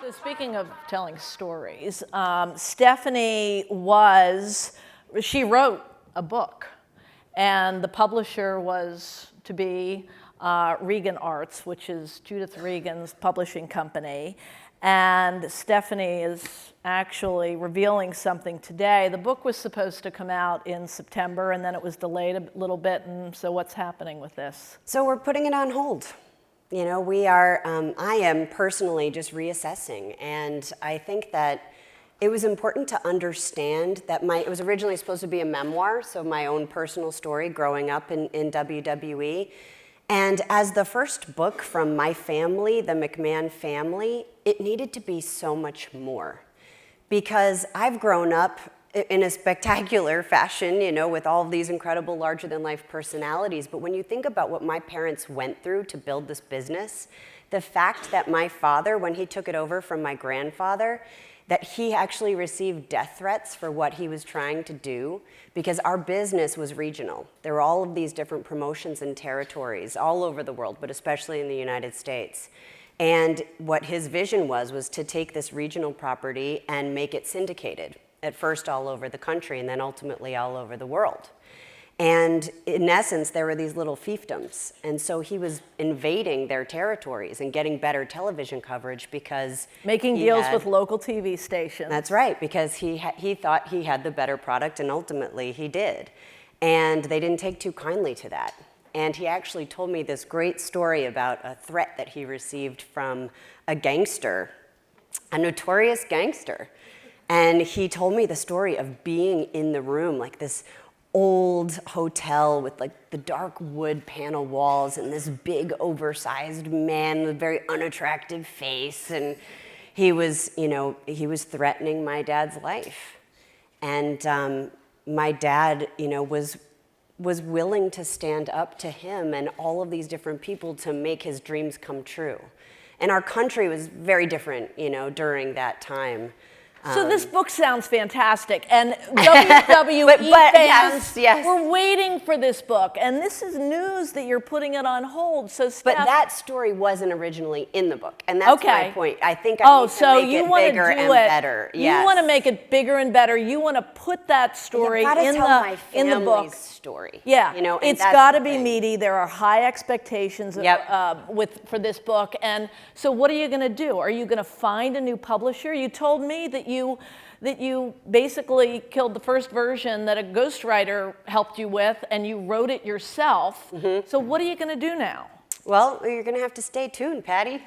So speaking of telling stories, Stephanie she wrote a book, and the publisher was to be Regan Arts, which is Judith Regan's publishing company. And Stephanie is actually revealing something today. The book was supposed to come out in September, and then it was delayed a little bit, and so what's happening with this? So we're putting it on hold. You know, I am personally just reassessing, and I think that it was important to understand that it was originally supposed to be a memoir, so my own personal story growing up in WWE. And as the first book from my family, the McMahon family, it needed to be so much more. Because I've grown up in a spectacular fashion, you know, with all of these incredible larger-than-life personalities. But when you think about what my parents went through to build this business, the fact that my father, when he took it over from my grandfather, that he actually received death threats for what he was trying to do, because our business was regional. There were all of these different promotions and territories all over the world, but especially in the United States. And what his vision was to take this regional property and make it syndicated, at first all over the country and then ultimately all over the world. And in essence, there were these little fiefdoms. And so he was invading their territories and getting better television coverage because making deals with local TV stations. That's right, because he thought he had the better product, and ultimately he did. And they didn't take too kindly to that. And he actually told me this great story about a threat that he received from a gangster, a notorious gangster. And he told me the story of being in the room, like this old hotel with like the dark wood panel walls and this big oversized man with a very unattractive face. And he was threatening my dad's life. And my dad, was willing to stand up to him and all of these different people to make his dreams come true. And our country was very different, during that time. So this book sounds fantastic, and WWE fans were waiting for this book, and this is news that you're putting it on hold. So, but that story wasn't originally in the book, and that's my point. I think I need to make it bigger and better. Yes. You want to make it bigger and better. You want to put that story in the book. Story. Yeah, it's got to be meaty. There are high expectations for this book, and so what are you going to do? Are you going to find a new publisher? You told me that you basically killed the first version that a ghostwriter helped you with, and you wrote it yourself. Mm-hmm. So what are you going to do now? Well, you're going to have to stay tuned, Patty.